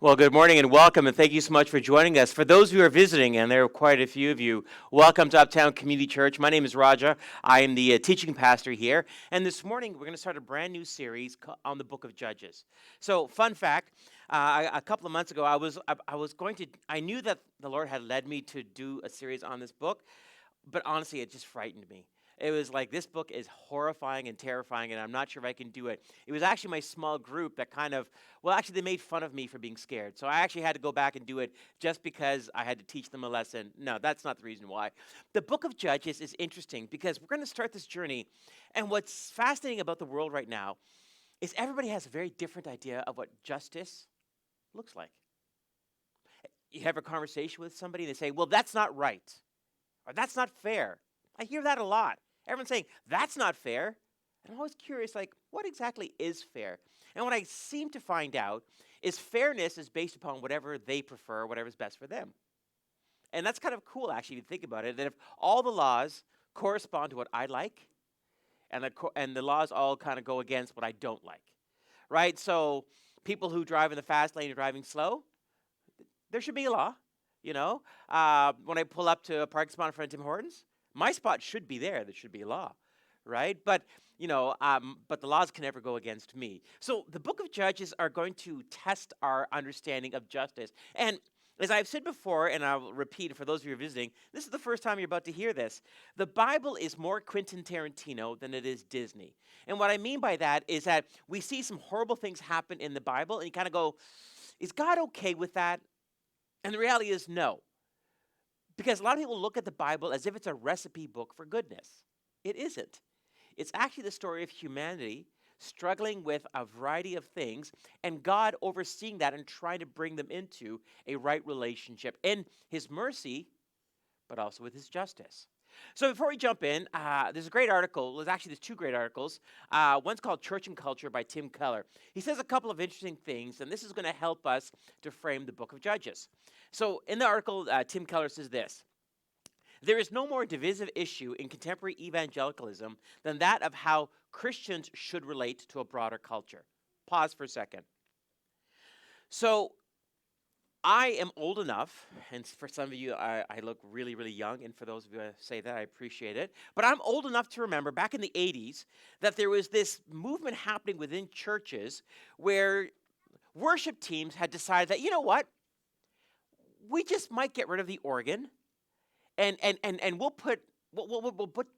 Well, good morning and welcome, and thank you so much for joining us. For those who are visiting, and there are quite a few of you, welcome to Uptown Community Church. My name is Raja. I am the teaching pastor here, and this morning we're going to start a brand new series on the Book of Judges. So, fun fact: a couple of months ago, I knew that the Lord had led me to do a series on this book, but honestly, it just frightened me. It was like, this book is horrifying and terrifying, and I'm not sure if I can do it. It was actually my small group that they made fun of me for being scared. So I actually had to go back and do it just because I had to teach them a lesson. No, that's not the reason why. The book of Judges is interesting because we're going to start this journey. And what's fascinating about the world right now is everybody has a very different idea of what justice looks like. You have a conversation with somebody, and they say, well, that's not right, or that's not fair. I hear that a lot. Everyone's saying, that's not fair. And I'm always curious, like, what exactly is fair? And what I seem to find out is fairness is based upon whatever they prefer, whatever's best for them. And that's kind of cool, actually, if you think about it, that if all the laws correspond to what I like, and the laws all kind of go against what I don't like, right? So people who drive in the fast lane are driving slow, there should be a law, you know? When I pull up to a parking spot in front of Tim Hortons, my spot should be there. There should be a law, right? But but the laws can never go against me. So the book of Judges are going to test our understanding of justice. And as I've said before, and I'll repeat for those of you who are visiting, this is the first time you're about to hear this. The Bible is more Quentin Tarantino than it is Disney. And what I mean by that is that we see some horrible things happen in the Bible, and you kind of go, is God okay with that? And the reality is no. Because a lot of people look at the Bible as if it's a recipe book for goodness. It isn't. It's actually the story of humanity struggling with a variety of things, and God overseeing that and trying to bring them into a right relationship in His mercy, but also with His justice. So before we jump in, there's a great article. There's two great articles. One's called Church and Culture by Tim Keller. He says a couple of interesting things, and this is going to help us to frame the book of Judges. So in the article, Tim Keller says this: there is no more divisive issue in contemporary evangelicalism than that of how Christians should relate to a broader culture. Pause for a second. So I am old enough, and for some of you, I look really, really young, and for those of you who say that, I appreciate it. But I'm old enough to remember back in the 80s that there was this movement happening within churches where worship teams had decided that, you know what, we just might get rid of the organ, and we'll put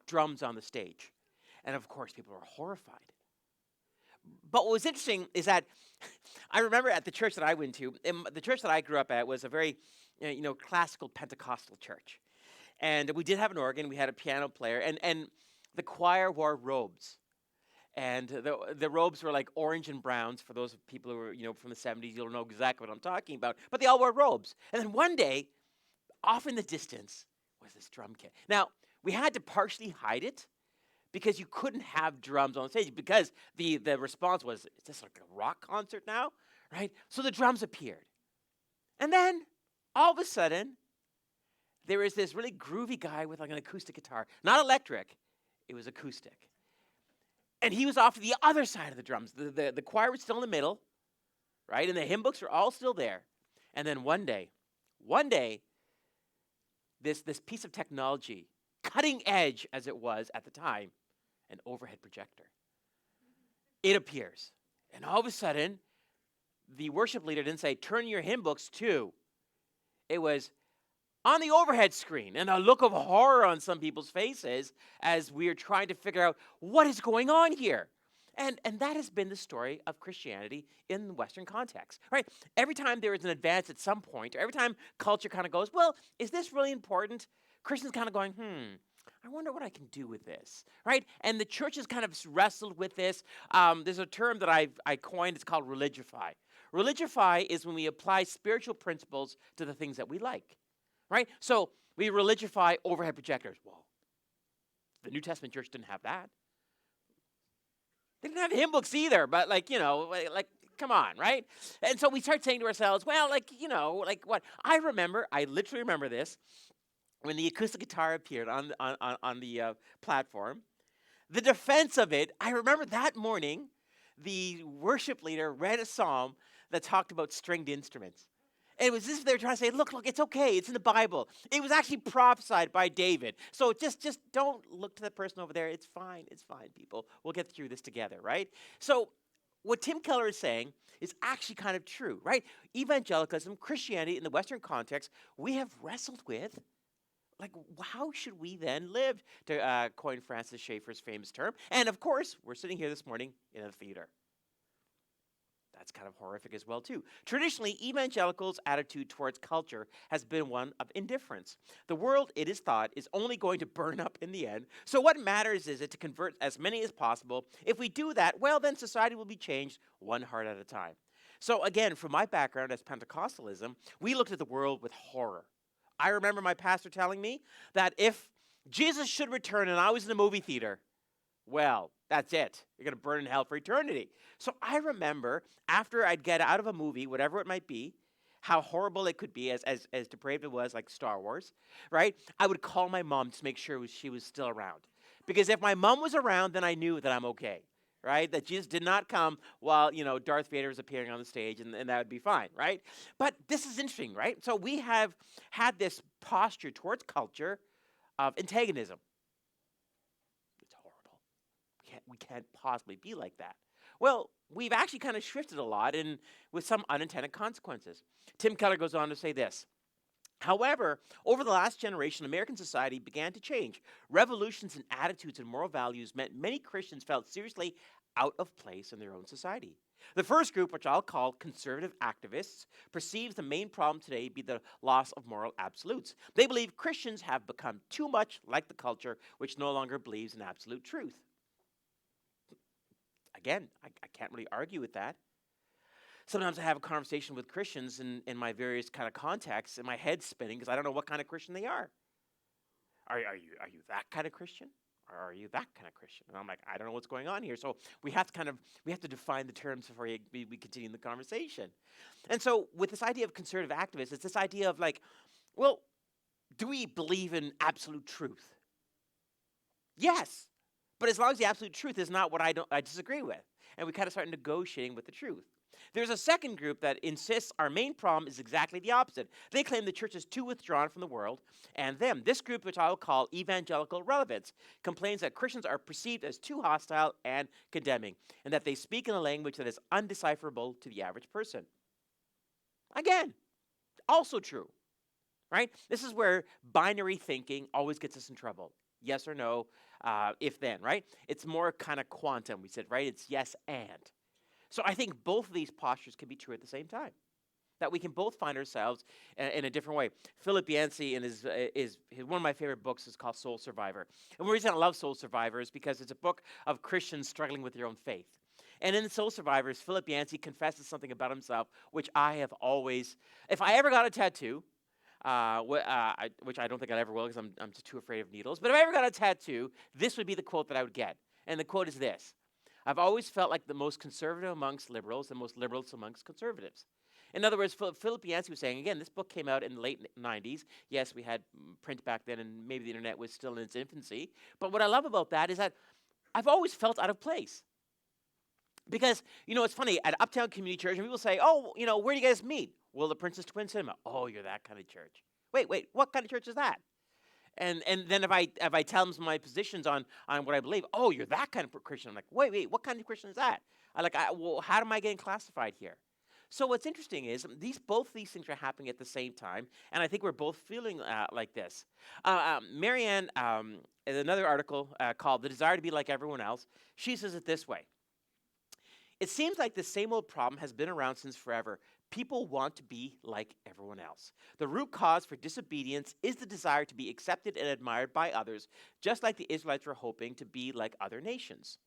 drums on the stage. And of course, people were horrified. But what was interesting is that I remember at the church that I went to, the church that I grew up at was a very, classical Pentecostal church. And we did have an organ, we had a piano player, and the choir wore robes. And the robes were like orange and browns. For those people who were, from the 70s, you'll know exactly what I'm talking about. But they all wore robes. And then one day, off in the distance, was this drum kit. Now, we had to partially hide it because you couldn't have drums on stage because the response was, is this like a rock concert now? Right? So the drums appeared. And then, all of a sudden, there was this really groovy guy with like an acoustic guitar. Not electric, it was acoustic. And he was off to the other side of the drums. The choir was still in the middle, right? And the hymn books were all still there. And then one day, this piece of technology, cutting edge as it was at the time, an overhead projector, it appears. And all of a sudden, the worship leader didn't say, turn your hymn books to. It was on the overhead screen, and a look of horror on some people's faces as we are trying to figure out what is going on here. And that has been the story of Christianity in the Western context, right? Every time there is an advance at some point, or every time culture kind of goes, well, is this really important? Christians kind of going, I wonder what I can do with this, right? And the church has kind of wrestled with this. There's a term that I coined. It's called religify. Religify is when we apply spiritual principles to the things that we like, right? So we religify overhead projectors. Well, the New Testament church didn't have that. They didn't have hymn books either, but come on, right? And so we start saying to ourselves, well, what? I literally remember this. When the acoustic guitar appeared on the platform, the defense of it, I remember that morning, the worship leader read a psalm that talked about stringed instruments. And it was as if they were trying to say, look, it's okay. It's in the Bible. It was actually prophesied by David. So just don't look to the person over there. It's fine. It's fine, people. We'll get through this together, right? So what Tim Keller is saying is actually kind of true, right? Evangelicalism, Christianity in the Western context, we have wrestled with, like, how should we then live, to coin Francis Schaeffer's famous term. And of course, we're sitting here this morning in a theater. That's kind of horrific as well, too. Traditionally, evangelicals' attitude towards culture has been one of indifference. The world, it is thought, is only going to burn up in the end. So what matters is it to convert as many as possible. If we do that, well, then society will be changed one heart at a time. So again, from my background as Pentecostalism, we looked at the world with horror. I remember my pastor telling me that if Jesus should return and I was in a movie theater, well, that's it. You're going to burn in hell for eternity. So I remember after I'd get out of a movie, whatever it might be, how horrible it could be, as depraved it was, like Star Wars, right? I would call my mom to make sure she was still around. Because if my mom was around, then I knew that I'm okay, right? That Jesus did not come while, Darth Vader is appearing on the stage, and that would be fine, right? But this is interesting, right? So we have had this posture towards culture of antagonism. We can't possibly be like that. Well, we've actually kind of shifted a lot with some unintended consequences. Tim Keller goes on to say this. However, over the last generation, American society began to change. Revolutions in attitudes and moral values meant many Christians felt seriously out of place in their own society. The first group, which I'll call conservative activists, perceives the main problem today be the loss of moral absolutes. They believe Christians have become too much like the culture, which no longer believes in absolute truth. Again, I can't really argue with that. Sometimes I have a conversation with Christians in my various kind of contexts, and my head's spinning because I don't know what kind of Christian they are. Are you that kind of Christian? Or are you that kind of Christian? And I'm like, I don't know what's going on here. So we have to define the terms before we continue the conversation. And so with this idea of conservative activists, it's this idea of like, well, do we believe in absolute truth? Yes. But as long as the absolute truth is not what I disagree with. And we kind of start negotiating with the truth. There's a second group that insists our main problem is exactly the opposite. They claim the church is too withdrawn from the world and them. This group, which I will call evangelical relevance, complains that Christians are perceived as too hostile and condemning, and that they speak in a language that is undecipherable to the average person. Again, also true, right? This is where binary thinking always gets us in trouble. Yes or no, if then, right? It's more kind of quantum, we said, right? It's yes and. So I think both of these postures can be true at the same time. That we can both find ourselves in a different way. Philip Yancey, in his one of my favorite books, is called Soul Survivor. And the reason I love Soul Survivor is because it's a book of Christians struggling with their own faith. And in Soul Survivors, Philip Yancey confesses something about himself, which I have always, if I ever got a tattoo, which I don't think I ever will because I'm just too afraid of needles. But if I ever got a tattoo, this would be the quote that I would get. And the quote is this. I've always felt like the most conservative amongst liberals, the most liberals amongst conservatives. In other words, Philip Yancey was saying, again, this book came out in the late 90s. Yes, we had print back then, and maybe the internet was still in its infancy. But what I love about that is that I've always felt out of place. Because, it's funny, at Uptown Community Church, and people say, oh, where do you guys meet? Well, the Princess Twin Cinema. Oh, you're that kind of church. Wait, what kind of church is that? And then if I tell them my positions on what I believe, oh, you're that kind of Christian. I'm like, wait, what kind of Christian is that? Well, how am I getting classified here? So what's interesting is both these things are happening at the same time, and I think we're both feeling like this. Marianne, in another article called "The Desire to Be Like Everyone Else," she says it this way. It seems like the same old problem has been around since forever. People want to be like everyone else. The root cause for disobedience is the desire to be accepted and admired by others, just like the Israelites were hoping to be like other nations.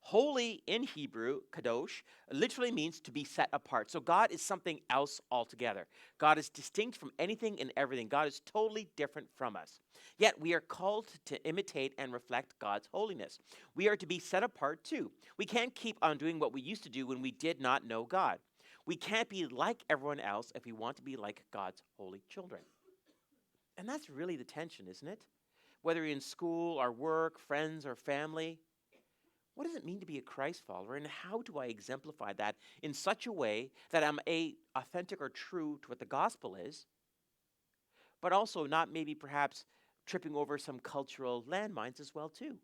Holy in Hebrew, kadosh, literally means to be set apart. So God is something else altogether. God is distinct from anything and everything. God is totally different from us. Yet we are called to imitate and reflect God's holiness. We are to be set apart too. We can't keep on doing what we used to do when we did not know God. We can't be like everyone else if we want to be like God's holy children. And that's really the tension, isn't it? Whether you're in school or work, friends or family, what does it mean to be a Christ follower, and how do I exemplify that in such a way that I'm authentic or true to what the gospel is, but also not maybe perhaps tripping over some cultural landmines as well too.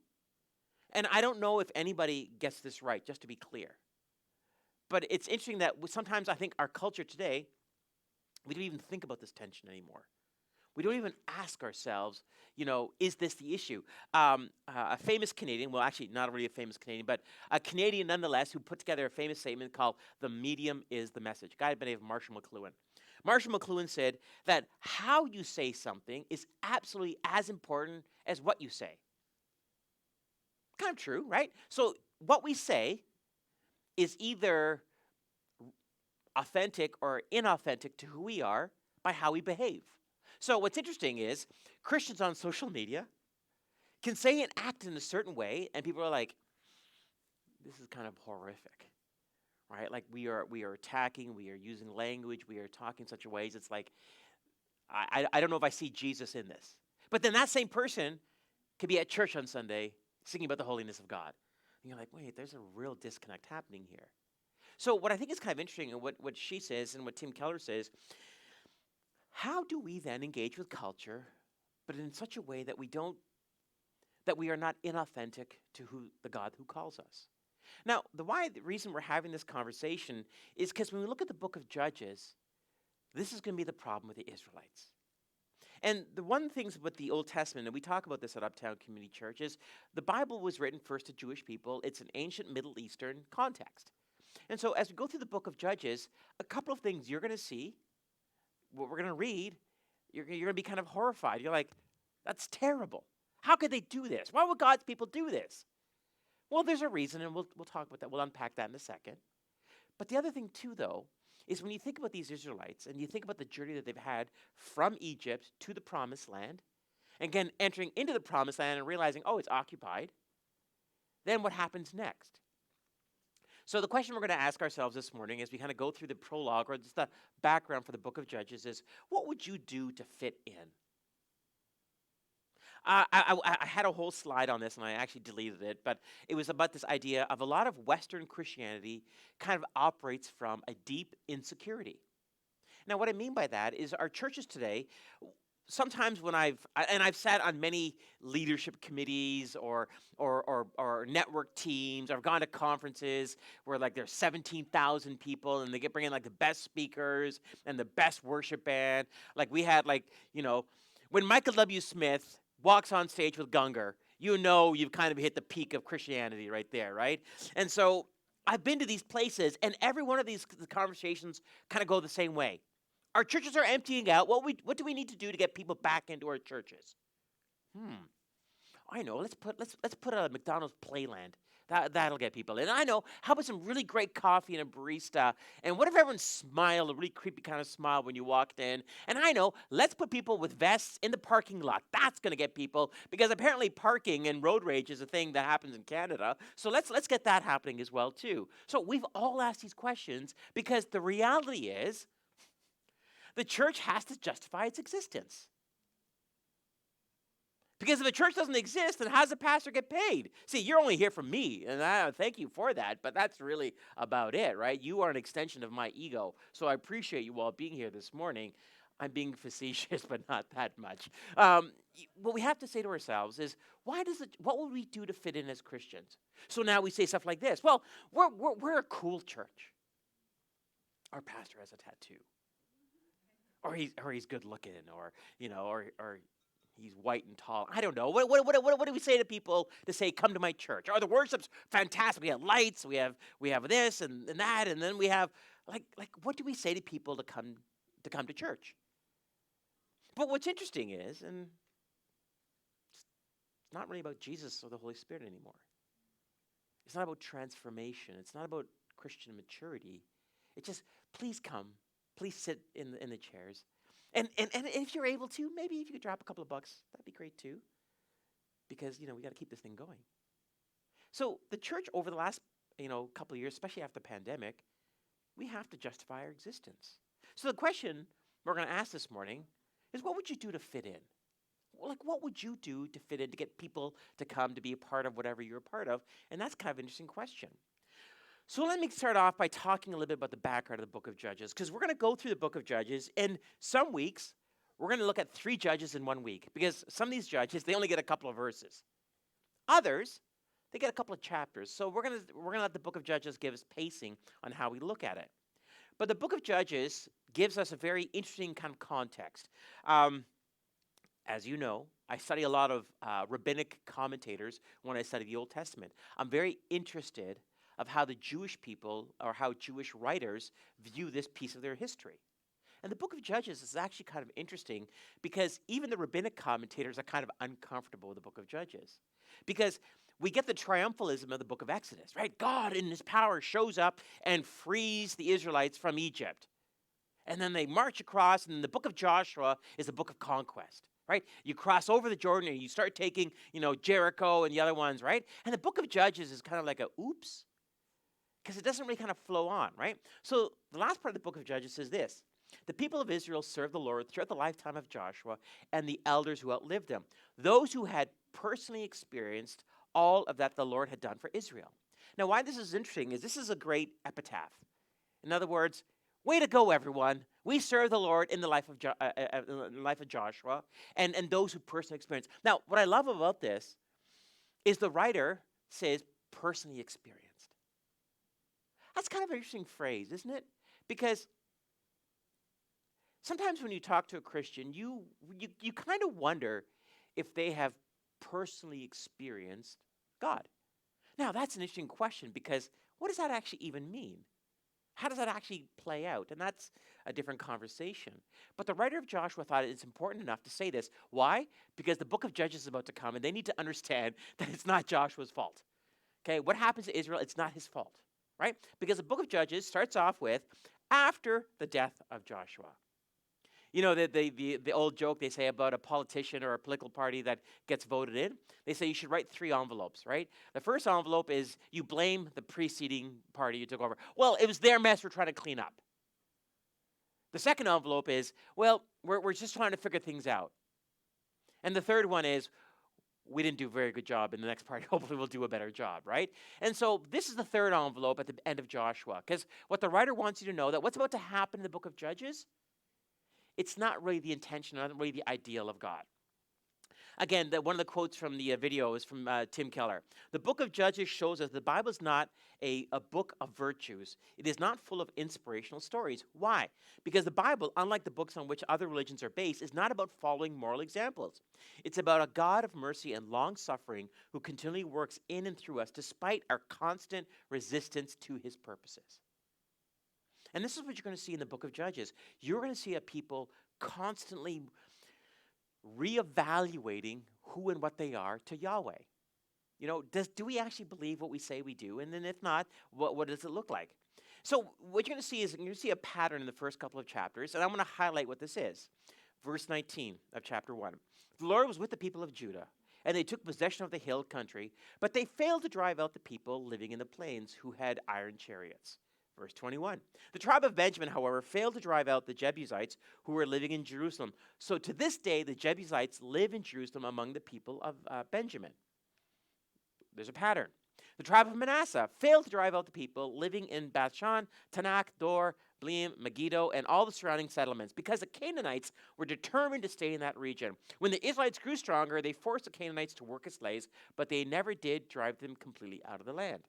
And I don't know if anybody gets this right, just to be clear. But it's interesting that sometimes I think our culture today, we don't even think about this tension anymore. We don't even ask ourselves, is this the issue? A famous Canadian, well, actually, not really a famous Canadian, but a Canadian nonetheless, who put together a famous statement called "The Medium is the Message." A guy by the name of Marshall McLuhan. Marshall McLuhan said that how you say something is absolutely as important as what you say. Kind of true, right? So what we say is either authentic or inauthentic to who we are by how we behave. So what's interesting is Christians on social media can say and act in a certain way, and people are like, this is kind of horrific, right? Like we are attacking, we are using language, we are talking such a ways. It's like, I don't know if I see Jesus in this. But then that same person could be at church on Sunday singing about the holiness of God. And you're like, wait, there's a real disconnect happening here. So what I think is kind of interesting, and what she says and what Tim Keller says, how do we then engage with culture, but in such a way that we are not inauthentic to the God who calls us? Now, the reason we're having this conversation is because when we look at the book of Judges, this is going to be the problem with the Israelites. And the one things with the Old Testament, and we talk about this at Uptown Community Church, is the Bible was written first to Jewish people. It's an ancient Middle Eastern context. And so as we go through the book of Judges, a couple of things you're going to see, what we're going to read, you're going to be kind of horrified. You're like, that's terrible. How could they do this? Why would God's people do this? Well, there's a reason, and we'll talk about that. We'll unpack that in a second. But the other thing, too, though, is when you think about these Israelites and you think about the journey that they've had from Egypt to the Promised Land, and again, entering into the Promised Land and realizing, oh, it's occupied, then what happens next? So the question we're going to ask ourselves this morning as we kind of go through the prologue or just the background for the book of Judges is, what would you do to fit in? I had a whole slide on this and I actually deleted it, but it was about this idea of a lot of Western Christianity kind of operates from a deep insecurity. Now, what I mean by that is our churches today, sometimes when I've sat on many leadership committees or network teams, or I've gone to conferences where like there's 17,000 people and they bring in like the best speakers and the best worship band. Like we had when Michael W. Smith walks on stage with Gungor, you've kind of hit the peak of Christianity right there, right? And so I've been to these places, and every one of these conversations kind of go the same way. Our churches are emptying out. What do we need to do to get people back into our churches? I know. Let's put a McDonald's Playland. That'll get people in. I know. How about some really great coffee and a barista? And what if everyone smiled, a really creepy kind of smile when you walked in? And I know. Let's put people with vests in the parking lot. That's going to get people, because apparently parking and road rage is a thing that happens in Canada. So let's get that happening as well too. So we've all asked these questions because the reality is, the church has to justify its existence. Because if the church doesn't exist, then how does the pastor get paid? See, you're only here for me, and I thank you for that, but that's really about it, right? You are an extension of my ego, so I appreciate you all being here this morning. I'm being facetious, but not that much. What we have to say to ourselves is, what will we do to fit in as Christians? So now we say stuff like this. Well, we're a cool church. Our pastor has a tattoo. Or he's good looking, or he's white and tall. I don't know. What do we say to people to say, come to my church? Or the worship's fantastic. We have lights. We have this and that, and then we have like what do we say to people to come to church? But what's interesting is, and it's not really about Jesus or the Holy Spirit anymore. It's not about transformation. It's not about Christian maturity. It's just, please come. Please sit in the chairs. And if you're able to, maybe if you could drop a couple of bucks, that'd be great too. Because, we got to keep this thing going. So the church over the last, couple of years, especially after the pandemic, we have to justify our existence. So the question we're going to ask this morning is, what would you do to fit in? like, what would you do to fit in, to get people to come to be a part of whatever you're a part of? And that's kind of an interesting question. So let me start off by talking a little bit about the background of the book of Judges, because we're going to go through the book of Judges. And some weeks, we're going to look at 3 judges in 1 week, because some of these judges, they only get a couple of verses. Others, they get a couple of chapters. So we're going to let the book of Judges give us pacing on how we look at it. But the book of Judges gives us a very interesting kind of context. As you know, I study a lot of rabbinic commentators when I study the Old Testament. I'm very interested of how the Jewish people or how Jewish writers view this piece of their history. And the book of Judges is actually kind of interesting because even the rabbinic commentators are kind of uncomfortable with the book of Judges. Because we get the triumphalism of the book of Exodus, right? God in his power shows up and frees the Israelites from Egypt. And then they march across, and the book of Joshua is a book of conquest, right? You cross over the Jordan and you start taking, Jericho and the other ones, right? And the book of Judges is kind of like a oops, because it doesn't really kind of flow on, right? So the last part of the book of Judges says this: the people of Israel served the Lord throughout the lifetime of Joshua and the elders who outlived him, those who had personally experienced all of that the Lord had done for Israel. Now, why this is interesting is this is a great epitaph. In other words, way to go, everyone. We serve the Lord in the life of, Joshua and those who personally experienced. Now, what I love about this is the writer says personally experienced. That's kind of an interesting phrase, isn't it? Because sometimes when you talk to a Christian, you kind of wonder if they have personally experienced God. Now, that's an interesting question because what does that actually even mean? How does that actually play out? And that's a different conversation. But the writer of Joshua thought it's important enough to say this. Why? Because the book of Judges is about to come, and they need to understand that it's not Joshua's fault. Okay, what happens to Israel, it's not his fault, right? Because the book of Judges starts off with after the death of Joshua. You know, the old joke they say about a politician or a political party that gets voted in. They say you should write 3 envelopes, right? The first envelope is you blame the preceding party you took over. Well, it was their mess we're trying to clean up. The second envelope is, well, we're just trying to figure things out. And the third one is, we didn't do a very good job, and the next party hopefully will do a better job, right? And so this is the third envelope at the end of Joshua, because what the writer wants you to know, that what's about to happen in the book of Judges, it's not really the intention, not really the ideal of God. Again, one of the quotes from the video is from Tim Keller. The book of Judges shows us the Bible is not a book of virtues. It is not full of inspirational stories. Why? Because the Bible, unlike the books on which other religions are based, is not about following moral examples. It's about a God of mercy and long-suffering who continually works in and through us despite our constant resistance to his purposes. And this is what you're going to see in the book of Judges. You're going to see a people constantly reevaluating who and what they are to Yahweh. Do we actually believe what we say we do? And then if not, what does it look like? So what you're going to see is you're going to see a pattern in the first couple of chapters, and I'm going to highlight what this is. Verse 19 of chapter 1. The Lord was with the people of Judah, and they took possession of the hill country, but they failed to drive out the people living in the plains who had iron chariots. Verse 21. The tribe of Benjamin, however, failed to drive out the Jebusites who were living in Jerusalem. So to this day, the Jebusites live in Jerusalem among the people of Benjamin. There's a pattern. The tribe of Manasseh failed to drive out the people living in Bethshan, Tanakh, Dor, Bleam, Megiddo, and all the surrounding settlements because the Canaanites were determined to stay in that region. When the Israelites grew stronger, they forced the Canaanites to work as slaves, but they never did drive them completely out of the land.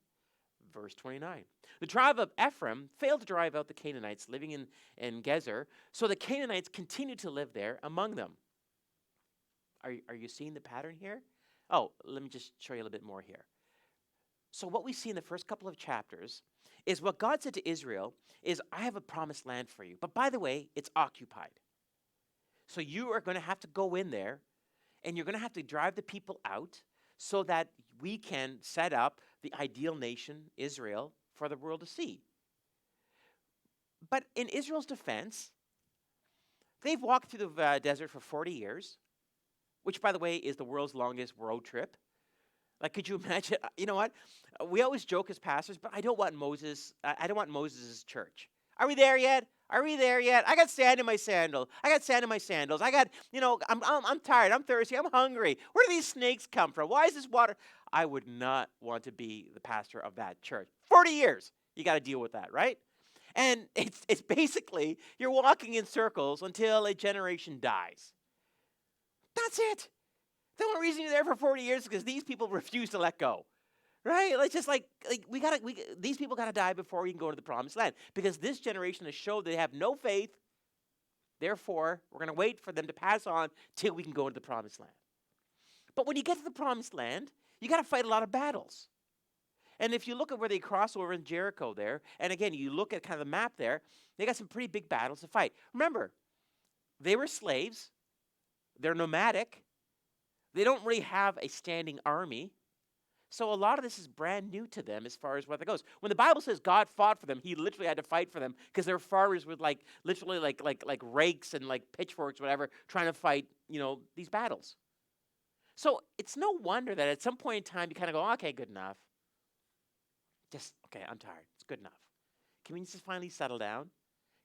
Verse 29. The tribe of Ephraim failed to drive out the Canaanites living in Gezer, so the Canaanites continued to live there among them. Are you seeing the pattern here? Oh, let me just show you a little bit more here. So what we see in the first couple of chapters is what God said to Israel is, I have a promised land for you. But by the way, it's occupied. So you are going to have to go in there, and you're going to have to drive the people out so that we can set up the ideal nation, Israel, for the world to see. But in Israel's defense, they've walked through the desert for 40 years, which, by the way, is the world's longest road trip. Like, could you imagine? You know what? We always joke as pastors, but I don't want Moses' church. Are we there yet? Are we there yet? I got sand in my sandals. I got sand in my sandals. I got, I'm tired. I'm thirsty. I'm hungry. Where do these snakes come from? Why is this water? I would not want to be the pastor of that church. 40 years. You got to deal with that, right? And it's basically you're walking in circles until a generation dies. That's it. The only reason you're there for 40 years is because these people refuse to let go. Right? Like just like these people gotta die before we can go to the promised land. Because this generation has showed they have no faith. Therefore, we're gonna wait for them to pass on till we can go into the promised land. But when you get to the promised land, you gotta fight a lot of battles. And if you look at where they cross over in Jericho there, and again, you look at kind of the map there, they got some pretty big battles to fight. Remember, they were slaves, they're nomadic, they don't really have a standing army. So a lot of this is brand new to them as far as where that goes. When the Bible says God fought for them, he literally had to fight for them because they're farmers with literally like rakes and like pitchforks, whatever, trying to fight, these battles. So it's no wonder that at some point in time you kind of go, okay, good enough. Okay, I'm tired. It's good enough. Can we just finally settle down?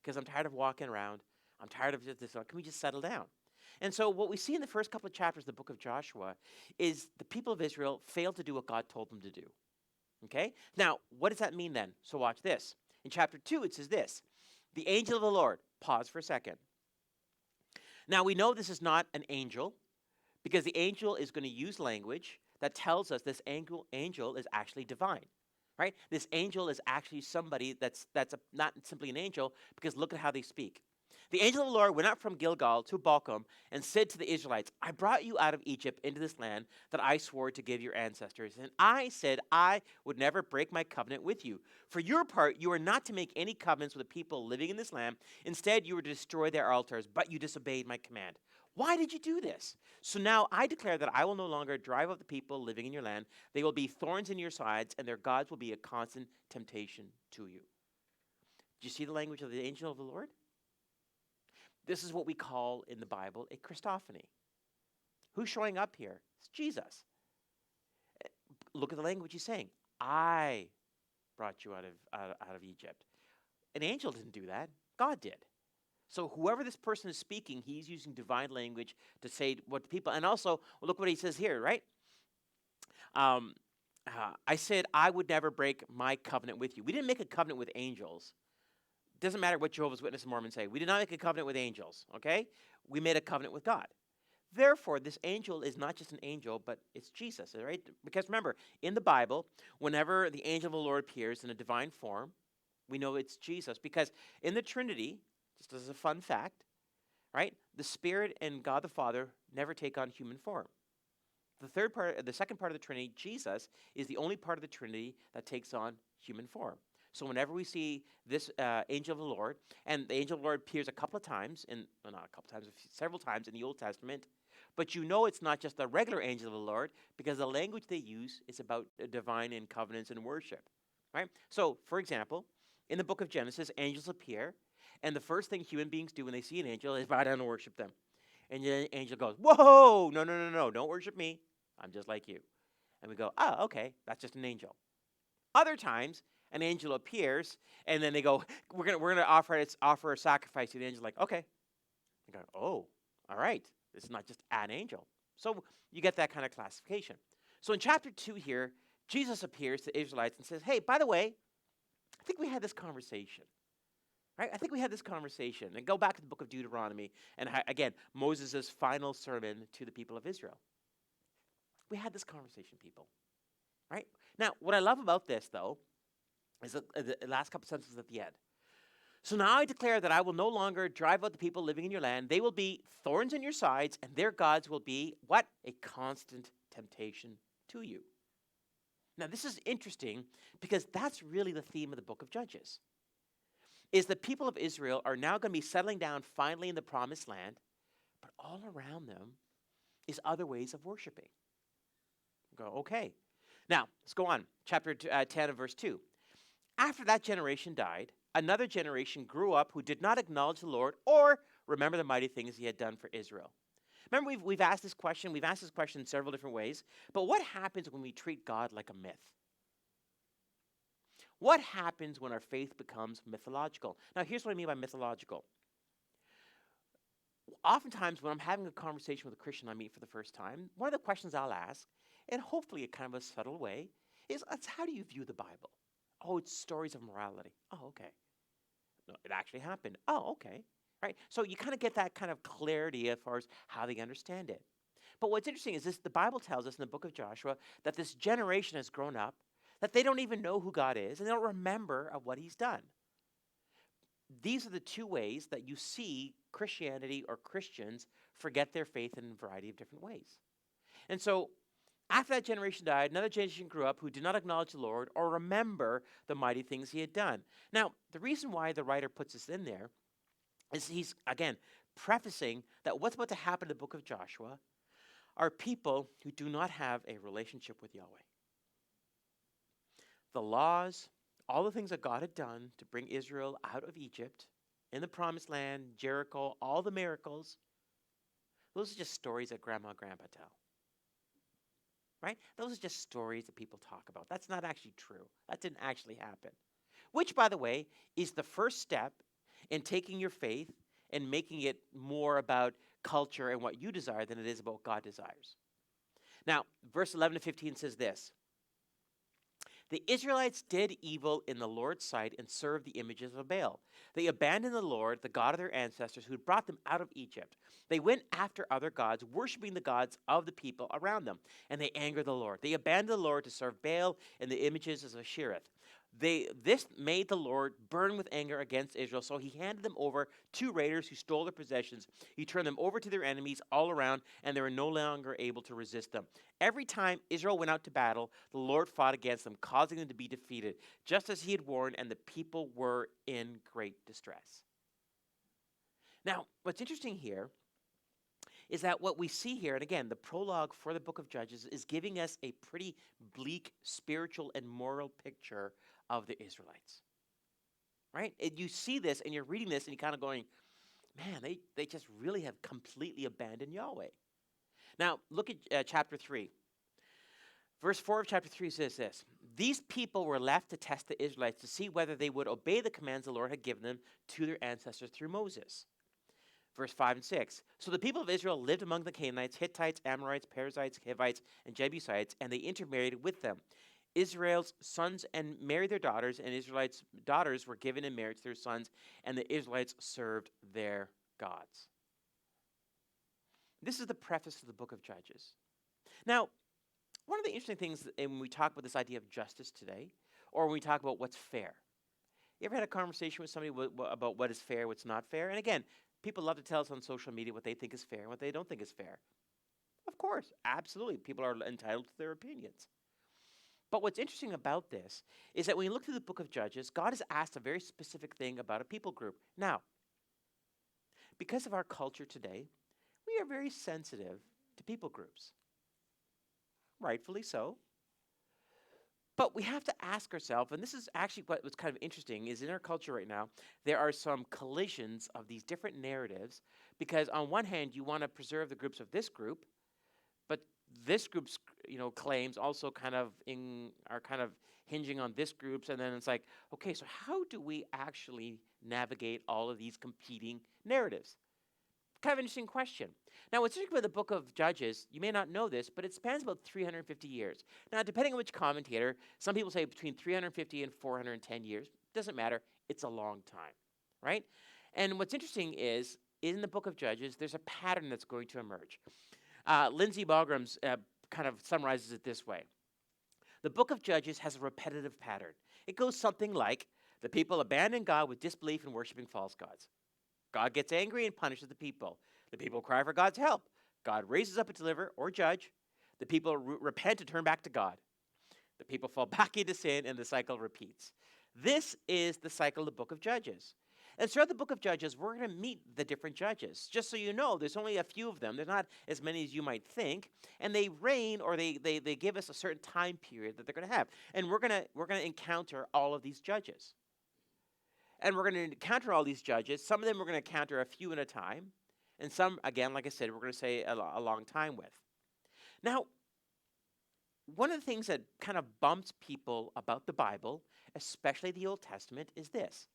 Because I'm tired of walking around. I'm tired of this. Can we just settle down? And so what we see in the first couple of chapters of the book of Joshua is the people of Israel failed to do what God told them to do. Okay? Now, what does that mean then? So watch this. In chapter 2, it says this. The angel of the Lord. Pause for a second. Now, we know this is not an angel because the angel is going to use language that tells us this angel is actually divine. Right? This angel is actually somebody that's not simply an angel because look at how they speak. The angel of the Lord went up from Gilgal to Bochum and said to the Israelites, I brought you out of Egypt into this land that I swore to give your ancestors. And I said I would never break my covenant with you. For your part, you are not to make any covenants with the people living in this land. Instead, you were to destroy their altars, but you disobeyed my command. Why did you do this? So now I declare that I will no longer drive out the people living in your land. They will be thorns in your sides, and their gods will be a constant temptation to you. Do you see the language of the angel of the Lord? This is what we call in the Bible a Christophany. Who's showing up here? It's Jesus. Look at the language he's saying. I brought you out of Egypt. An angel didn't do that. God did. So whoever this person is speaking, he's using divine language to say what the people. And also, look what he says here, right? I said I would never break my covenant with you. We didn't make a covenant with angels. Doesn't matter what Jehovah's Witnesses and Mormons say. We did not make a covenant with angels, okay? We made a covenant with God. Therefore, this angel is not just an angel, but it's Jesus, right? Because remember, in the Bible, whenever the angel of the Lord appears in a divine form, we know it's Jesus. Because in the Trinity, just as a fun fact, right? The Spirit and God the Father never take on human form. The second part of the Trinity, Jesus, is the only part of the Trinity that takes on human form. So whenever we see this angel of the Lord, and the angel of the Lord appears a couple of times, several times in the Old Testament, but you know it's not just a regular angel of the Lord because the language they use is about divine and covenants and worship, right? So, for example, in the book of Genesis, angels appear, and the first thing human beings do when they see an angel is bow down and worship them. And the angel goes, whoa, no, don't worship me. I'm just like you. And we go, oh, okay, that's just an angel. Other times, an angel appears, and then they go, we're gonna offer a sacrifice. And the angel's like, okay. They go, oh, all right. This is not just an angel. So you get that kind of classification. So in chapter 2 here, Jesus appears to the Israelites and says, hey, by the way, I think we had this conversation. Right? I think we had this conversation. And go back to the book of Deuteronomy, and again, Moses' final sermon to the people of Israel. We had this conversation, people. Right? Now, what I love about this, though, is the last couple sentences at the end. So now I declare that I will no longer drive out the people living in your land. They will be thorns in your sides, and their gods will be, what? A constant temptation to you. Now, this is interesting because that's really the theme of the book of Judges, is the people of Israel are now going to be settling down finally in the promised land, but all around them is other ways of worshiping. Go, okay. Now, let's go on. Chapter 10 of verse 2. After that generation died, another generation grew up who did not acknowledge the Lord or remember the mighty things he had done for Israel. Remember, we've asked this question. We've asked this question in several different ways. But what happens when we treat God like a myth? What happens when our faith becomes mythological? Now, here's what I mean by mythological. Oftentimes, when I'm having a conversation with a Christian I meet for the first time, one of the questions I'll ask, and hopefully in kind of a subtle way, is how do you view the Bible? Oh, it's stories of morality. Oh, okay. No, it actually happened. Oh, okay. Right? So you kind of get that kind of clarity as far as how they understand it. But what's interesting is this: the Bible tells us in the book of Joshua that this generation has grown up, that they don't even know who God is, and they don't remember of what he's done. These are the two ways that you see Christianity or Christians forget their faith in a variety of different ways. And so after that generation died, another generation grew up who did not acknowledge the Lord or remember the mighty things he had done. Now, the reason why the writer puts this in there is he's, again, prefacing that what's about to happen in the book of Joshua are people who do not have a relationship with Yahweh. The laws, all the things that God had done to bring Israel out of Egypt, in the promised land, Jericho, all the miracles, those are just stories that grandma and grandpa tell. Right? Those are just stories that people talk about. That's not actually true. That didn't actually happen. Which, by the way, is the first step in taking your faith and making it more about culture and what you desire than it is about God desires. Now, verse 11 to 15 says this: the Israelites did evil in the Lord's sight and served the images of Baal. They abandoned the Lord, the God of their ancestors, who had brought them out of Egypt. They went after other gods, worshiping the gods of the people around them, and they angered the Lord. They abandoned the Lord to serve Baal and the images of Ashereth. This made the Lord burn with anger against Israel, so he handed them over to raiders who stole their possessions. He turned them over to their enemies all around, and they were no longer able to resist them. Every time Israel went out to battle, the Lord fought against them, causing them to be defeated, just as he had warned, and the people were in great distress. Now, what's interesting here is that what we see here, and again, the prologue for the book of Judges is giving us a pretty bleak spiritual and moral picture of the Israelites. Right? And you see this and you're reading this and you're kind of going, man, they just really have completely abandoned Yahweh. Now, look at chapter 3. Verse 4 of chapter 3 says this: these people were left to test the Israelites to see whether they would obey the commands the Lord had given them to their ancestors through Moses. Verse 5 and 6. So the people of Israel lived among the Canaanites, Hittites, Amorites, Perizzites, Hivites, and Jebusites, and they intermarried with them. Israel's sons and married their daughters, and Israelites' daughters were given in marriage to their sons, and the Israelites served their gods. This is the preface to the book of Judges. Now, one of the interesting things when we talk about this idea of justice today, or when we talk about what's fair, you ever had a conversation with somebody about what is fair, what's not fair? And again, people love to tell us on social media what they think is fair and what they don't think is fair. Of course, absolutely. People are entitled to their opinions. But what's interesting about this is that when you look through the book of Judges, God has asked a very specific thing about a people group. Now, because of our culture today, we are very sensitive to people groups. Rightfully so. But we have to ask ourselves, and this is actually what's kind of interesting, is in our culture right now, there are some collisions of these different narratives, because on one hand, you want to preserve the groups of this group, but this group's claims also are kind of hinging on this group's, and then it's like, okay, so how do we actually navigate all of these competing narratives? Kind of an interesting question. Now, what's interesting about the book of Judges, you may not know this, but it spans about 350 years. Now, depending on which commentator, some people say between 350 and 410 years. Doesn't matter. It's a long time, right? And what's interesting is, in the book of Judges, there's a pattern that's going to emerge. Lindsay Bograms kind of summarizes it this way. The book of Judges has a repetitive pattern. It goes something like, the people abandon God with disbelief and worshiping false gods. God gets angry and punishes the people. The people cry for God's help. God raises up a deliverer or judge. The people repent and turn back to God. The people fall back into sin, and the cycle repeats. This is the cycle of the book of Judges. And throughout the book of Judges, we're going to meet the different judges. Just so you know, there's only a few of them. There's not as many as you might think. And they reign, or they give us a certain time period that they're going to have. And we're going to encounter all of these judges. And we're going to encounter all these judges. Some of them we're going to encounter a few at a time. And some, again, like I said, we're going to say a long time with. Now, one of the things that kind of bumps people about the Bible, especially the Old Testament, is this: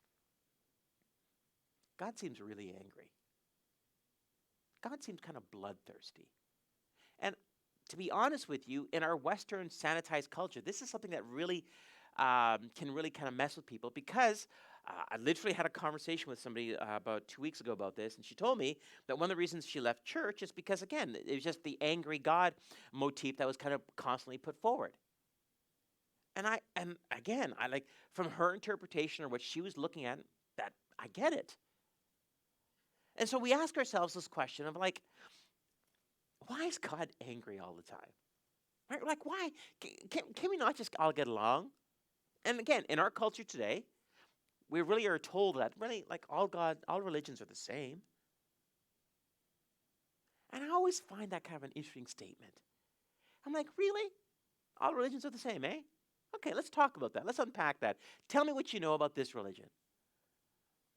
God seems really angry. God seems kind of bloodthirsty. And to be honest with you, in our Western sanitized culture, this is something that really can really kind of mess with people because I literally had a conversation with somebody about 2 weeks ago about this, and she told me that one of the reasons she left church is because, again, it was just the angry God motif that was kind of constantly put forward. And again, I like from her interpretation or what she was looking at, that I get it. And so we ask ourselves this question of like, why is God angry all the time? Right? Like, why can we not just all get along? And again, in our culture today, we really are told that really like all religions are the same. And I always find that kind of an interesting statement. I'm like, really? All religions are the same, eh? Okay, let's talk about that. Let's unpack that. Tell me what you know about this religion.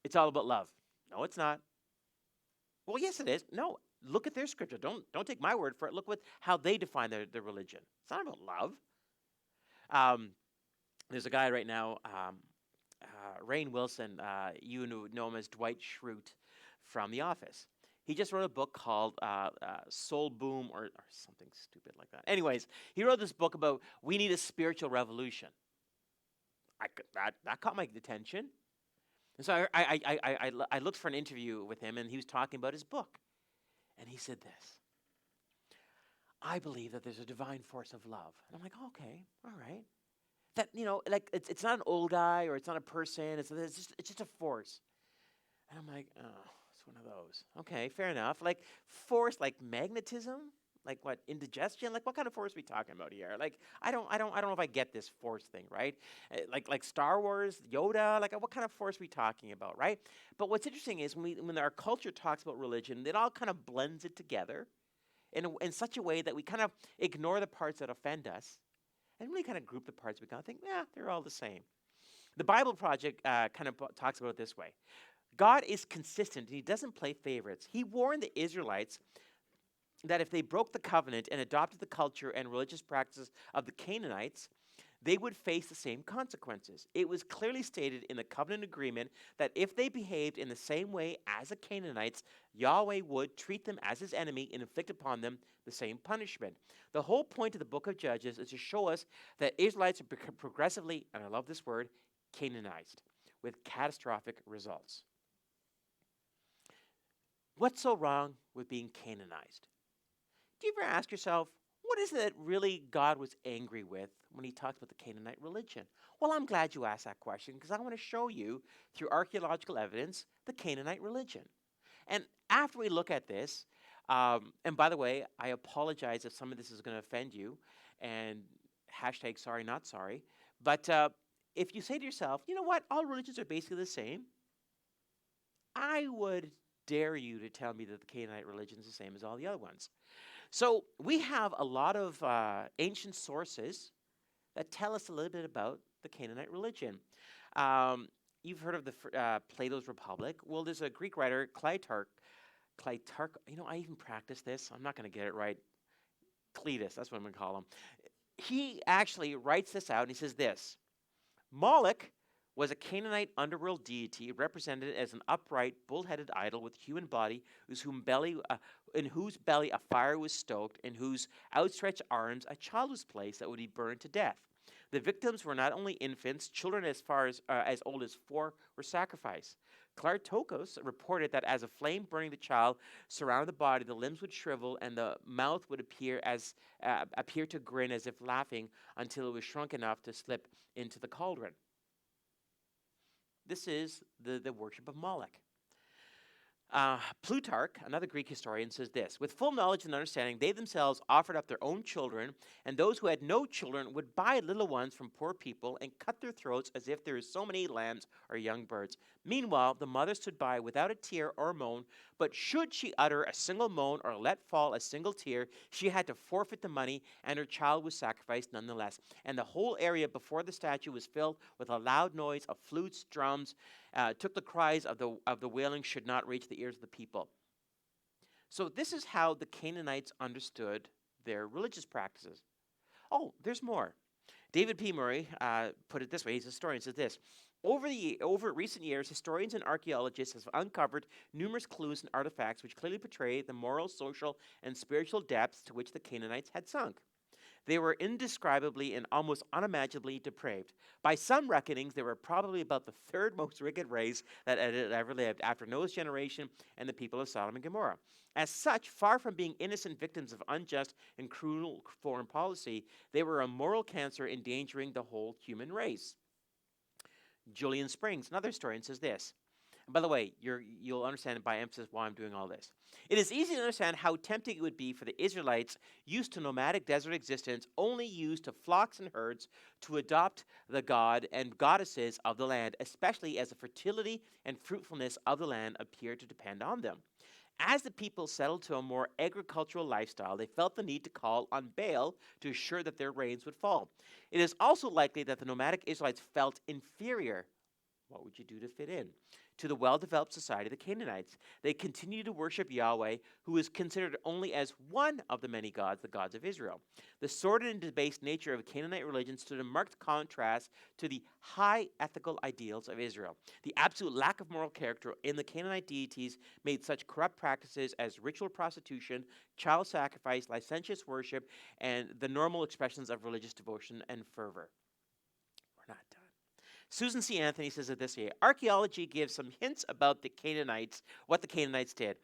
It's all about love. No, it's not. Well, yes, it is. No, look at their scripture. Don't take my word for it. Look how they define their religion. It's not about love. Um, there's a guy right now, Rainn Wilson. You know him as Dwight Schrute from The Office. He just wrote a book called Soul Boom or something stupid like that. Anyways, he wrote this book about we need a spiritual revolution. That caught my attention. And so I looked for an interview with him, and he was talking about his book. And he said this: I believe that there's a divine force of love. And I'm like, okay, all right. That, like it's not an old guy or it's not a person. It's just a force. And I'm like, oh, it's one of those. Okay, fair enough. Like force, like magnetism, like what, indigestion? Like what kind of force are we talking about here? Like I don't know if I get this force thing, right? Like Star Wars, Yoda, like what kind of force are we talking about, right? But what's interesting is when our culture talks about religion, it all kind of blends it together in such a way that we kind of ignore the parts that offend us and really kind of group the parts we kind of think, yeah, they're all the same. The Bible Project kind of talks about it this way. God is consistent and he doesn't play favorites. He warned the Israelites that if they broke the covenant and adopted the culture and religious practices of the Canaanites, they would face the same consequences. It was clearly stated in the covenant agreement that if they behaved in the same way as the Canaanites, Yahweh would treat them as his enemy and inflict upon them the same punishment. The whole point of the book of Judges is to show us that Israelites are progressively, and I love this word, Canaanized, with catastrophic results. What's so wrong with being Canaanized? Do you ever ask yourself, what is it that really God was angry with when he talks about the Canaanite religion? Well, I'm glad you asked that question because I want to show you, through archaeological evidence, the Canaanite religion. And after we look at this, and by the way, I apologize if some of this is going to offend you, and hashtag sorry, not sorry. But if you say to yourself, you know what, all religions are basically the same, I would dare you to tell me that the Canaanite religion is the same as all the other ones. So we have a lot of ancient sources that tell us a little bit about the Canaanite religion. You've heard of Plato's Republic. Well, there's a Greek writer, Cleitarch. I even practiced this. I'm not going to get it right. Cletus, that's what I'm going to call him. He actually writes this out, and he says this: Moloch was a Canaanite underworld deity represented as an upright, bull-headed idol with human body, in whose belly a fire was stoked, in whose outstretched arms a child was placed that would be burned to death. The victims were not only infants; children as far as old as 4 were sacrificed. Clartokos reported that as a flame burning the child surrounded the body, the limbs would shrivel and the mouth would appear to grin as if laughing until it was shrunk enough to slip into the cauldron. This is the worship of Moloch. Plutarch, another Greek historian, says this: with full knowledge and understanding, they themselves offered up their own children, and those who had no children would buy little ones from poor people and cut their throats as if there were so many lambs or young birds. Meanwhile, the mother stood by without a tear or moan, but should she utter a single moan or let fall a single tear, she had to forfeit the money, and her child was sacrificed nonetheless. And the whole area before the statue was filled with a loud noise of flutes, drums, took the cries of the wailing should not reach the ears of the people. So this is how the Canaanites understood their religious practices. Oh, there's more. David P. Murray put it this way. He's a historian. Says this: over recent years, historians and archaeologists have uncovered numerous clues and artifacts which clearly portray the moral, social, and spiritual depths to which the Canaanites had sunk. They were indescribably and almost unimaginably depraved. By some reckonings, they were probably about the third most wicked race that had ever lived, after Noah's generation and the people of Sodom and Gomorrah. As such, far from being innocent victims of unjust and cruel foreign policy, they were a moral cancer endangering the whole human race. Julian Springs, another historian, says this. And by the way, you'll understand by emphasis why I'm doing all this. It is easy to understand how tempting it would be for the Israelites used to nomadic desert existence, only used to flocks and herds, to adopt the god and goddesses of the land, especially as the fertility and fruitfulness of the land appeared to depend on them. As the people settled to a more agricultural lifestyle, they felt the need to call on Baal to assure that their rains would fall. It is also likely that the nomadic Israelites felt inferior. What would you do to fit in? To the well-developed society of the Canaanites. They continued to worship Yahweh, who is considered only as one of the many gods, the gods of Israel. The sordid and debased nature of Canaanite religion stood in marked contrast to the high ethical ideals of Israel. The absolute lack of moral character in the Canaanite deities made such corrupt practices as ritual prostitution, child sacrifice, licentious worship, and the normal expressions of religious devotion and fervor. We're not done. Susan C. Anthony says it this way: archaeology gives some hints about the Canaanites, what the Canaanites did.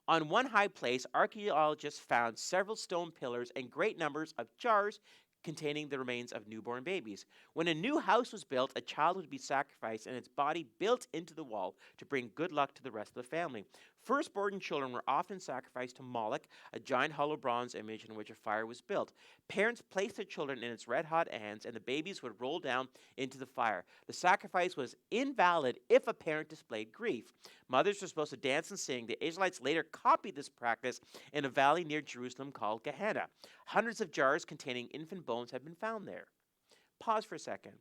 On one high place, archaeologists found several stone pillars and great numbers of jars containing the remains of newborn babies. When a new house was built, a child would be sacrificed and its body built into the wall to bring good luck to the rest of the family. Firstborn children were often sacrificed to Moloch, a giant hollow bronze image in which a fire was built. Parents placed their children in its red-hot hands, and the babies would roll down into the fire. The sacrifice was invalid if a parent displayed grief. Mothers were supposed to dance and sing. The Israelites later copied this practice in a valley near Jerusalem called Gehenna. Hundreds of jars containing infant bones have been found there. Pause for a second.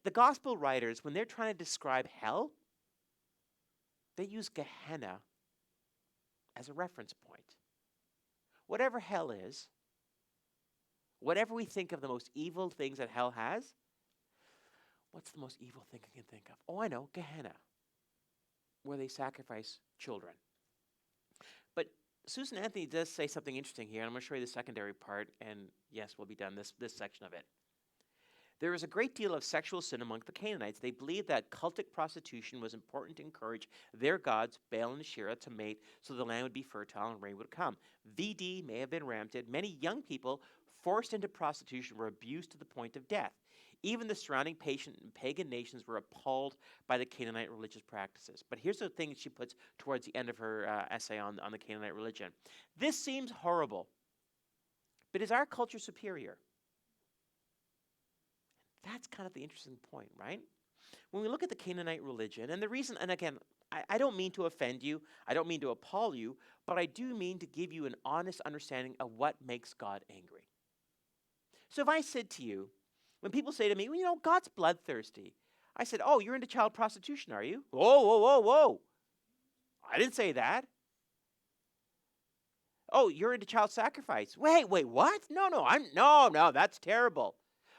The gospel writers, when they're trying to describe hell, they use Gehenna as a reference point. Whatever hell is, whatever we think of the most evil things that hell has, what's the most evil thing I can think of? Oh, I know, Gehenna, where they sacrifice children. But Susan Anthony does say something interesting here, and I'm going to show you the secondary part, and yes, we'll be done this section of it. There was a great deal of sexual sin among the Canaanites. They believed that cultic prostitution was important to encourage their gods, Baal and Asherah, to mate so the land would be fertile and rain would come. VD may have been rampant. Many young people forced into prostitution were abused to the point of death. Even the surrounding pagan nations were appalled by the Canaanite religious practices. But here's the thing she puts towards the end of her essay on the Canaanite religion. This seems horrible, but is our culture superior? That's kind of the interesting point, right? When we look at the Canaanite religion, and the reason, and again, I don't mean to offend you, I don't mean to appall you, but I do mean to give you an honest understanding of what makes God angry. So if I said to you, when people say to me, well, you know, God's bloodthirsty, I said, oh, you're into child prostitution, are you? Whoa, whoa, whoa, whoa. I didn't say that. Oh, you're into child sacrifice. Wait, what? No, that's terrible.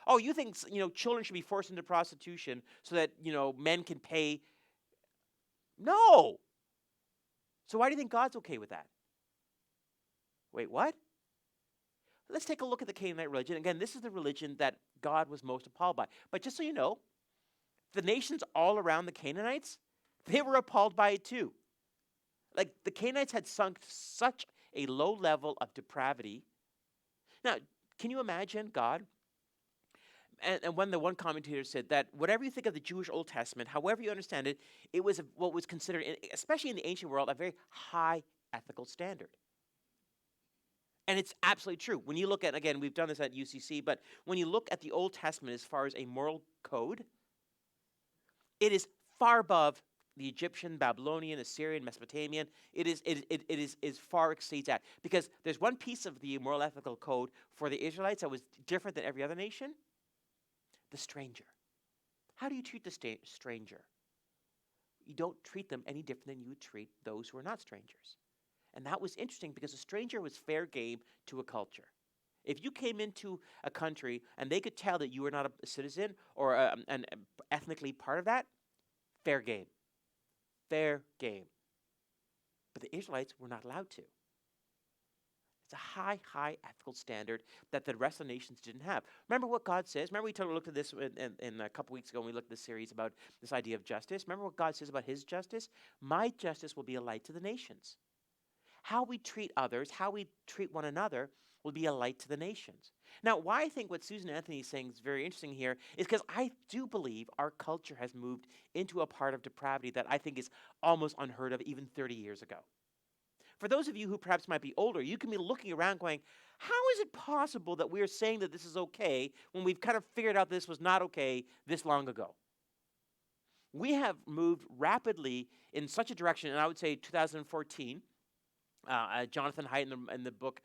Oh, you think, you know, children should be forced into prostitution so that, you know, men can pay? No. So why do you think God's okay with that? Wait, what? Let's take a look at the Canaanite religion. Again, this is the religion that God was most appalled by. But just so you know, the nations all around the Canaanites, they were appalled by it too. Like, the Canaanites had sunk to such a low level of depravity. Now, can you imagine God? And when the one commentator said that whatever you think of the Jewish Old Testament, however you understand it, it was what was considered, especially in the ancient world, a very high ethical standard. And it's absolutely true. When you look at, again, we've done this at UCC, but when you look at the Old Testament as far as a moral code, it is far above the Egyptian, Babylonian, Assyrian, Mesopotamian. It is far exceeds that. Because there's one piece of the moral ethical code for the Israelites that was different than every other nation. The stranger. How do you treat the stranger? You don't treat them any different than you would treat those who are not strangers. And that was interesting because a stranger was fair game to a culture. If you came into a country and they could tell that you were not a citizen or an ethnically part of that, fair game. Fair game. But the Israelites were not allowed to. It's a high, high ethical standard that the rest of the nations didn't have. Remember what God says? Remember we looked at this in a couple weeks ago when we looked at this series about this idea of justice? Remember what God says about his justice? My justice will be a light to the nations. How we treat others, how we treat one another will be a light to the nations. Now, why I think what Susan Anthony is saying is very interesting here is because I do believe our culture has moved into a part of depravity that I think is almost unheard of even 30 years ago. For those of you who perhaps might be older, you can be looking around going, how is it possible that we are saying that this is okay when we've kind of figured out this was not okay this long ago? We have moved rapidly in such a direction, and I would say 2014, Jonathan Haidt in the book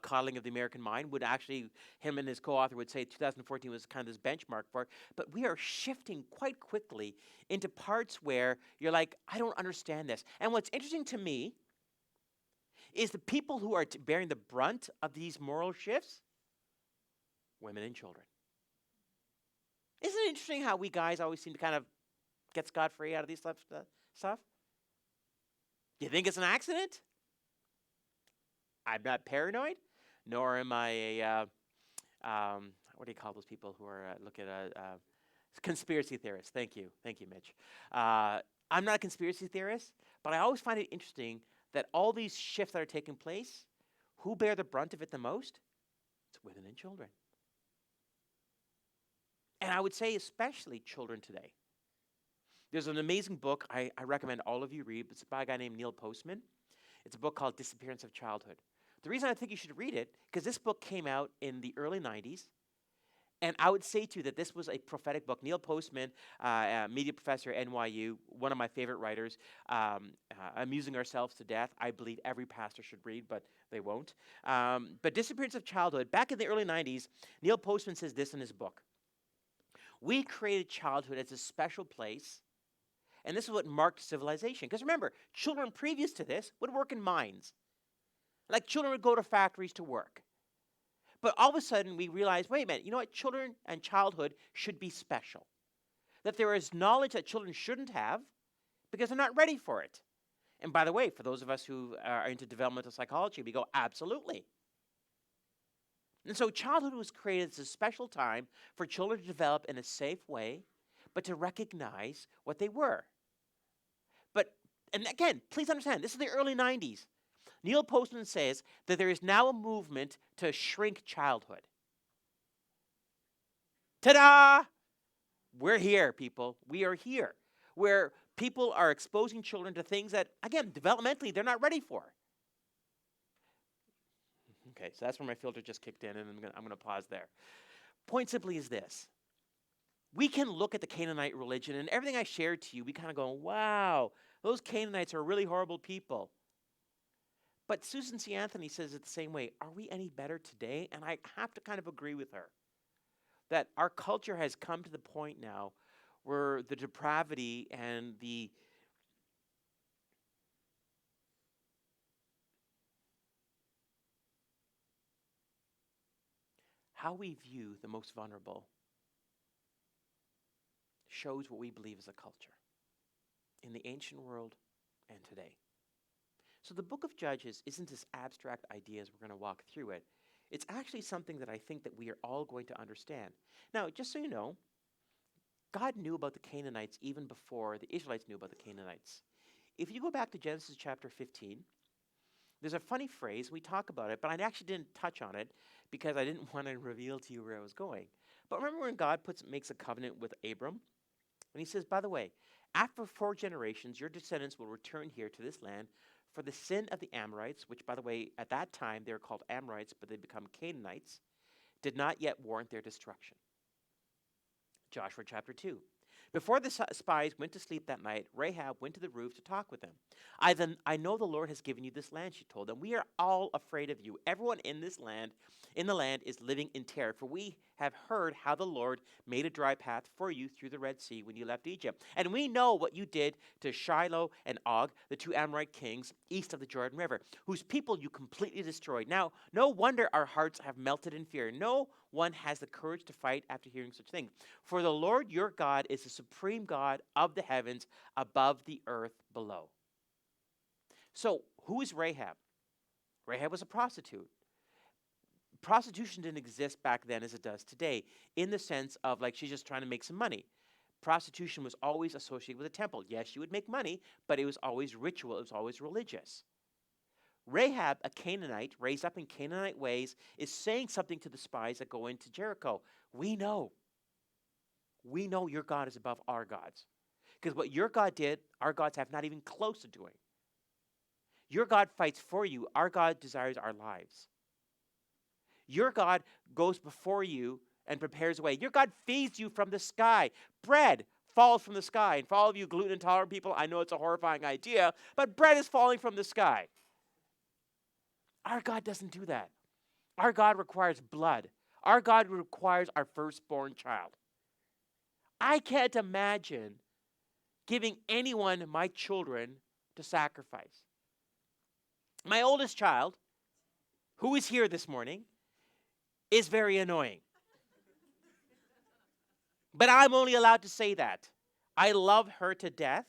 Coddling of the American Mind would actually, him and his co-author would say 2014 was kind of this benchmark for it. But we are shifting quite quickly into parts where you're like, I don't understand this. And what's interesting to me is the people who are bearing the brunt of these moral shifts, women and children. Isn't it interesting how we guys always seem to kind of get scot-free out of these stuff? Do you think it's an accident? I'm not paranoid, nor am I a, what do you call those people who are look at conspiracy theorists? Thank you, Mitch. I'm not a conspiracy theorist, but I always find it interesting that all these shifts that are taking place, who bear the brunt of it the most? It's women and children. And I would say especially children today. There's an amazing book I recommend all of you read. It's by a guy named Neil Postman. It's a book called Disappearance of Childhood. The reason I think you should read it, because this book came out in the early 90s, and I would say to you that this was a prophetic book. Neil Postman, media professor at NYU, one of my favorite writers, Amusing Ourselves to Death, I believe every pastor should read, but they won't. But Disappearance of Childhood, back in the early 90s, Neil Postman says this in his book. We created childhood as a special place, and this is what marked civilization. Because remember, children previous to this would work in mines. Like children would go to factories to work. But all of a sudden we realize, wait a minute, you know what? Children and childhood should be special. That there is knowledge that children shouldn't have because they're not ready for it. And by the way, for those of us who are into developmental psychology, we go, absolutely. And so childhood was created as a special time for children to develop in a safe way, but to recognize what they were. And again, please understand, this is the early 90s. Neil Postman says that there is now a movement to shrink childhood. Ta-da! We're here, people. We are here. Where people are exposing children to things that, again, developmentally, they're not ready for. Okay, so that's where my filter just kicked in, and I'm going to pause there. Point simply is this. We can look at the Canaanite religion, and everything I shared to you, we kind of go, wow, those Canaanites are really horrible people. But Susan C. Anthony says it the same way. Are we any better today? And I have to kind of agree with her. That our culture has come to the point now where the depravity and the how we view the most vulnerable shows what we believe is a culture in the ancient world and today. So the book of Judges isn't this abstract idea as we're going to walk through it. It's actually something that I think that we are all going to understand. Now, just so you know, God knew about the Canaanites even before the Israelites knew about the Canaanites. If you go back to Genesis chapter 15, there's a funny phrase, we talk about it, but I actually didn't touch on it because I didn't want to reveal to you where I was going. But remember when God makes a covenant with Abram? And he says, by the way, after 4 generations, your descendants will return here to this land, for the sin of the Amorites, which, by the way, at that time they were called Amorites, but they become Canaanites, did not yet warrant their destruction. Joshua chapter 2. Before the spies went to sleep that night, Rahab went to the roof to talk with them. I know the Lord has given you this land, she told them. We are all afraid of you. Everyone in the land is living in terror, for we have heard how the Lord made a dry path for you through the Red Sea when you left Egypt. And we know what you did to Shiloh and Og, the two Amorite kings east of the Jordan River, whose people you completely destroyed. Now, no wonder our hearts have melted in fear. No one has the courage to fight after hearing such things. For the Lord your God is the supreme God of the heavens, above the earth below. So, who is Rahab? Rahab was a prostitute. Prostitution didn't exist back then as it does today, in the sense of like she's just trying to make some money. Prostitution was always associated with a temple. Yes, she would make money, but it was always ritual, it was always religious. Rahab, a Canaanite, raised up in Canaanite ways, is saying something to the spies that go into Jericho. We know your God is above our gods. Because what your God did, our gods have not even close to doing. Your God fights for you. Our God desires our lives. Your God goes before you and prepares a way. Your God feeds you from the sky. Bread falls from the sky. And for all of you gluten intolerant people, I know it's a horrifying idea, but bread is falling from the sky. Our God doesn't do that. Our God requires blood. Our God requires our firstborn child. I can't imagine giving anyone my children to sacrifice. My oldest child, who is here this morning, is very annoying. But I'm only allowed to say that. I love her to death.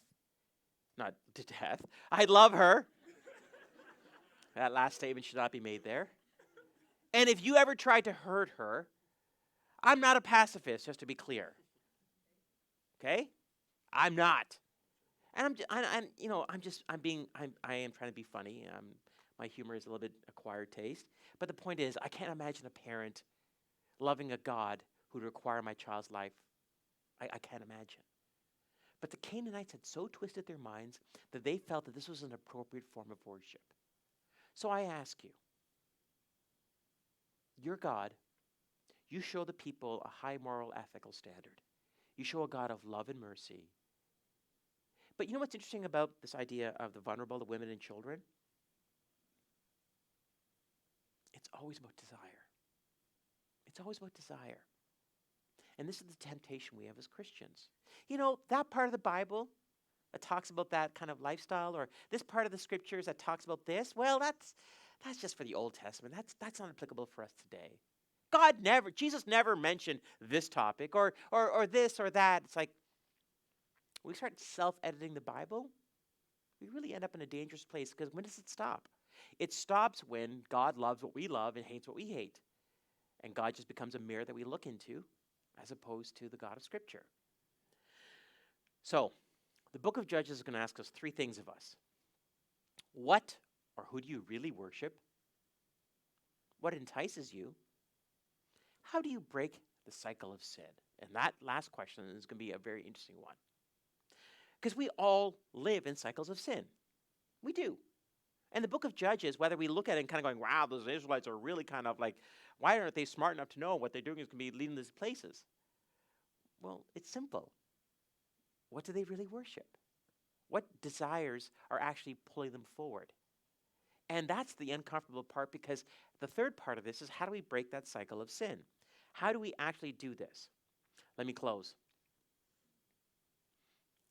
Not to death. I love her. That last statement should not be made there. And if you ever tried to hurt her, I'm not a pacifist, just to be clear. Okay? I'm not. And I am trying to be funny. My humor is a little bit acquired taste. But the point is, I can't imagine a parent loving a God who would require my child's life. I can't imagine. But the Canaanites had so twisted their minds that they felt that this was an appropriate form of worship. So I ask you, your God, you show the people a high moral ethical standard. You show a God of love and mercy. But you know what's interesting about this idea of the vulnerable, the women and children? It's always about desire. It's always about desire. And this is the temptation we have as Christians. You know, that part of the Bible that talks about that kind of lifestyle, or this part of the scriptures that talks about this, well, that's just for the Old Testament. That's not applicable for us today. Jesus never mentioned this topic or this or that. It's like, when we start self-editing the Bible, we really end up in a dangerous place, because when does it stop? It stops when God loves what we love and hates what we hate. And God just becomes a mirror that we look into, as opposed to the God of Scripture. So, the book of Judges is going to ask us three things of us. What or who do you really worship? What entices you? How do you break the cycle of sin? And that last question is going to be a very interesting one. Because we all live in cycles of sin. We do. And the book of Judges, whether we look at it and kind of going, wow, those Israelites are really kind of like, why aren't they smart enough to know what they're doing is going to be leading these places? Well, it's simple. What do they really worship? What desires are actually pulling them forward? And that's the uncomfortable part, because the third part of this is, how do we break that cycle of sin? How do we actually do this? Let me close.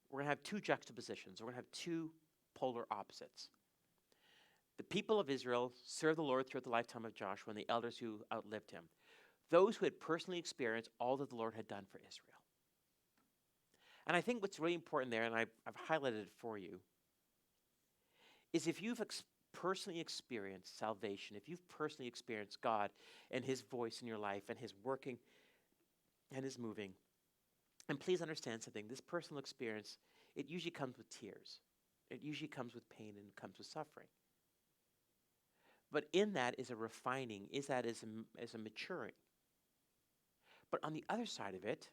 We're going to have two juxtapositions. We're going to have two polar opposites. The people of Israel served the Lord throughout the lifetime of Joshua and the elders who outlived him. Those who had personally experienced all that the Lord had done for Israel. And I think what's really important there, and I've highlighted it for you, is if you've personally experienced salvation, if you've personally experienced God and his voice in your life and his working and his moving, and please understand something, this personal experience, it usually comes with tears. It usually comes with pain, and it comes with suffering. But in that is a refining, is a maturing. But on the other side of it,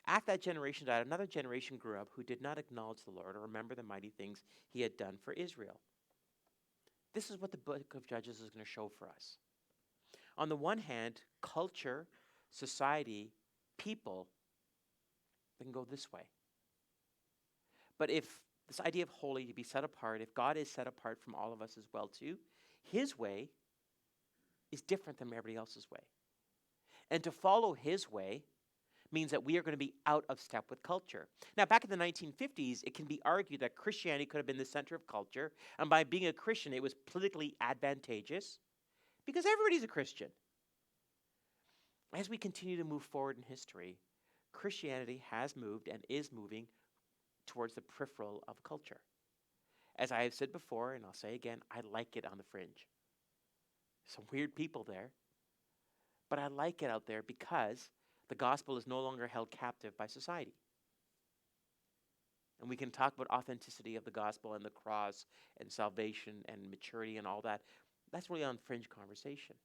after that generation died, another generation grew up who did not acknowledge the Lord or remember the mighty things he had done for Israel. This is what the book of Judges is going to show for us. On the one hand, culture, society, people, they can go this way. But if this idea of holy, to be set apart, if God is set apart from all of us as well too, his way is different than everybody else's way. And to follow his way means that we are going to be out of step with culture. Now, back in the 1950s, it can be argued that Christianity could have been the center of culture, and by being a Christian, it was politically advantageous because everybody's a Christian. As we continue to move forward in history, Christianity has moved and is moving towards the peripheral of culture. As I have said before, and I'll say again, I like it on the fringe. Some weird people there, but I like it out there because the gospel is no longer held captive by society. And we can talk about authenticity of the gospel and the cross and salvation and maturity and all that. That's really on fringe conversation.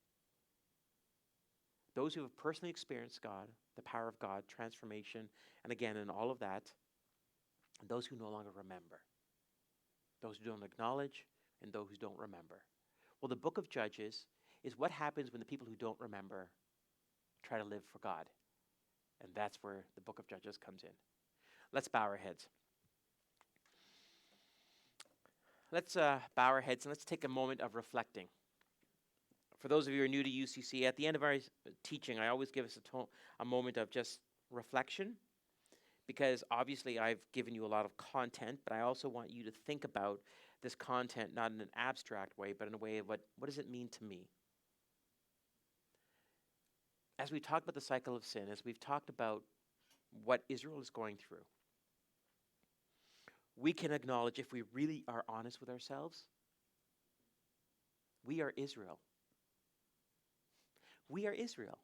Those who have personally experienced God, the power of God, transformation, and again, and all of that, and those who no longer remember. Those who don't acknowledge and those who don't remember. Well, the book of Judges is what happens when the people who don't remember try to live for God. And that's where the book of Judges comes in. Let's bow our heads. Let's bow our heads and let's take a moment of reflecting. For those of you who are new to UCC, at the end of our teaching, I always give us a moment of just reflection, because obviously I've given you a lot of content, but I also want you to think about this content not in an abstract way, but in a way of what does it mean to me? As we talked about the cycle of sin, as we've talked about what Israel is going through, we can acknowledge, if we really are honest with ourselves, we are Israel. We are Israel.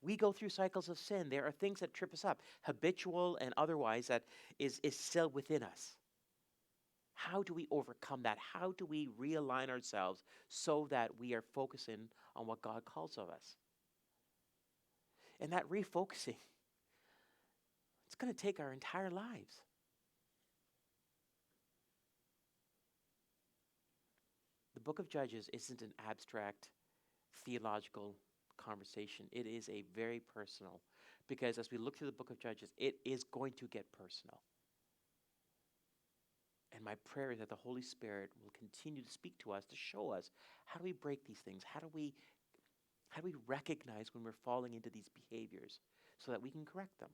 We go through cycles of sin. There are things that trip us up, habitual and otherwise, that is still within us. How do we overcome that? How do we realign ourselves so that we are focusing on what God calls of us? And that refocusing, it's going to take our entire lives. The book of Judges isn't an abstract theological conversation. It is a very personal, because as we look through the book of Judges, it is going to get personal. And my prayer is that the Holy Spirit will continue to speak to us, to show us how do we break these things? How do we recognize when we're falling into these behaviors so that we can correct them?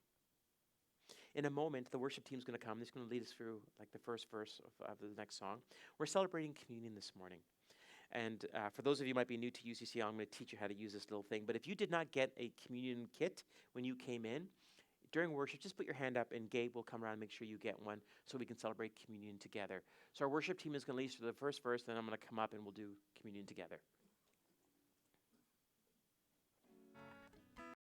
In a moment, the worship team is going to come. It's going to lead us through like the first verse of the next song. We're celebrating communion this morning. And for those of you who might be new to UCC, I'm going to teach you how to use this little thing. But if you did not get a communion kit when you came in, during worship, just put your hand up and Gabe will come around and make sure you get one so we can celebrate communion together. So our worship team is going to lead us through the first verse, then I'm going to come up and we'll do communion together.